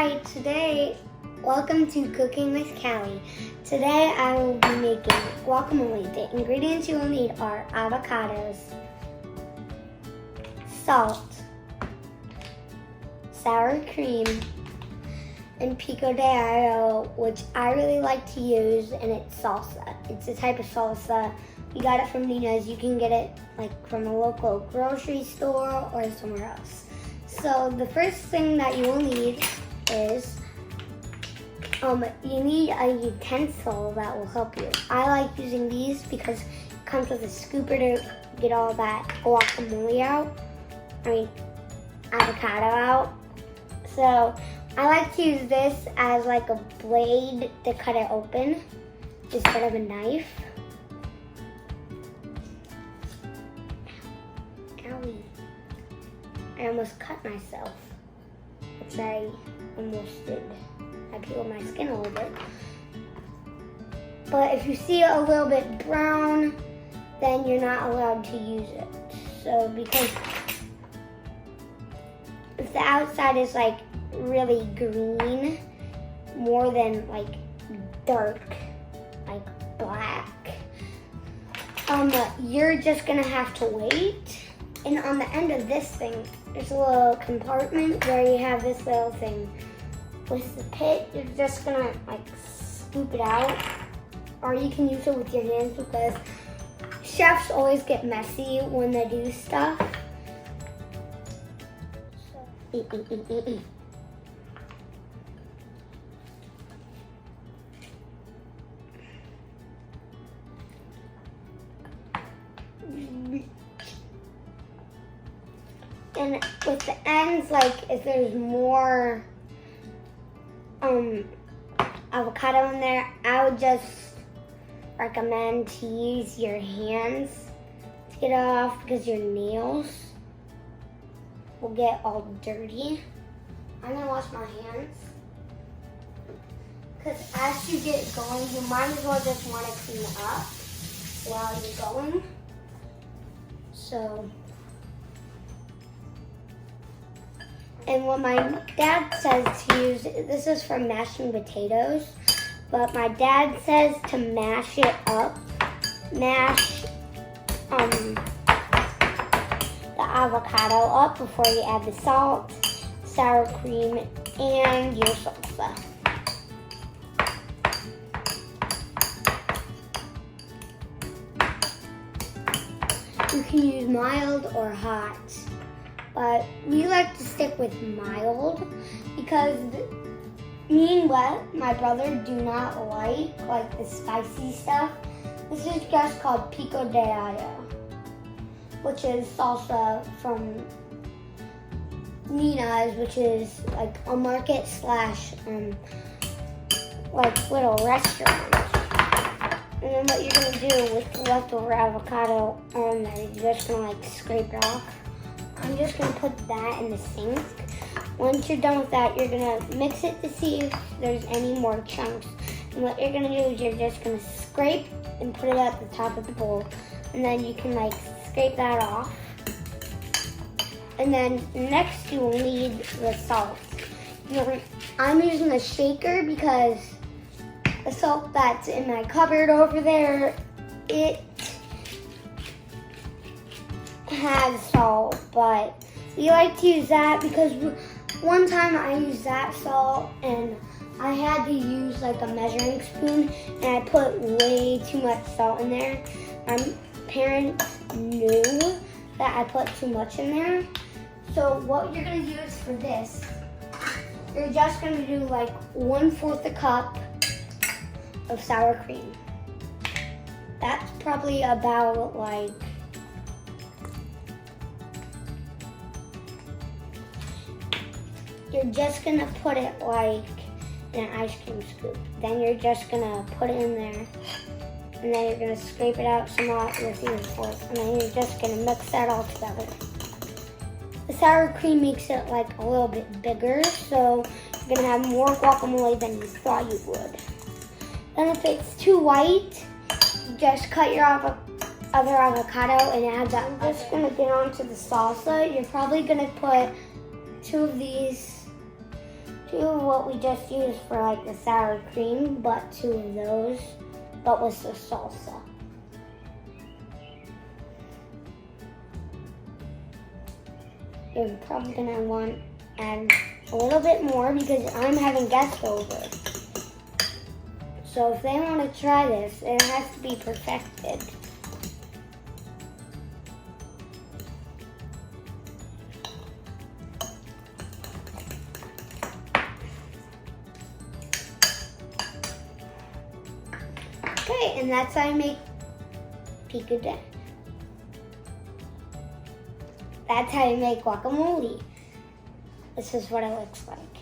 Hi, welcome to Cooking with Callie. Today I will be making guacamole. The ingredients you will need are avocados, salt, sour cream, and pico de gallo, which I really like to use, and it's salsa. It's a type of salsa. We got it from Nina's. You can get it from a local grocery store or somewhere else. So the first thing that you will need is you need a utensil that will help you. I like using these because it comes with a scooper to get all that guacamole out. Avocado out. So I like to use this as like a blade to cut it open instead of a knife. Owie. I almost cut myself, which I almost did. I peeled my skin a little bit. But if you see it a little bit brown, then you're not allowed to use it. So because if the outside is really green, more than dark, black, you're just gonna have to wait. And on the end of this thing, there's a little compartment where you have this little thing. With the pit, you're just gonna scoop it out, or you can use it with your hands because chefs always get messy when they do stuff. And with the ends, if there's more avocado in there, I would just recommend to use your hands to get it off because your nails will get all dirty. I'm gonna wash my hands because as you get going, you might as well just want to clean it up while you're going. And what my dad says to use, this is for mashing potatoes, but my dad says to mash it up. Mash the avocado up before you add the salt, sour cream, and your salsa. You can use mild or hot. But we like to stick with mild because me and my brother do not like the spicy stuff. This is just called pico de gallo, which is salsa from Nina's, which is a market / little restaurant. And then what you're gonna do with the leftover avocado on there, you're just gonna scrape it off. I'm just gonna put that in the sink. Once you're done with that, you're gonna mix it to see if there's any more chunks. And what you're gonna do is you're just gonna scrape and put it at the top of the bowl. And then you can scrape that off. And then next you will need the salt. I'm using a shaker because the salt that's in my cupboard over there, it has salt, but we like to use that because one time I used that salt and I had to use a measuring spoon and I put way too much salt in there. My parents knew that I put too much in there. So what you're gonna use for this, you're just gonna do 1/4 a cup of sour cream. That's probably about you're just gonna put it in an ice cream scoop. Then you're just gonna put it in there, and then you're gonna scrape it out some more with your fork, and then you're just gonna mix that all together. The sour cream makes it a little bit bigger, so you're gonna have more guacamole than you thought you would. Then if it's too white, just cut your other avocado and add that. I'm just gonna get onto the salsa. You're probably gonna put two of what what we just used for like the sour cream, but 2 of those, but with the salsa. You're probably gonna want to add a little bit more because I'm having guests over. So if they want to try this, it has to be perfected. Okay, and that's how I make pico de. That's how you make guacamole. This is what it looks like.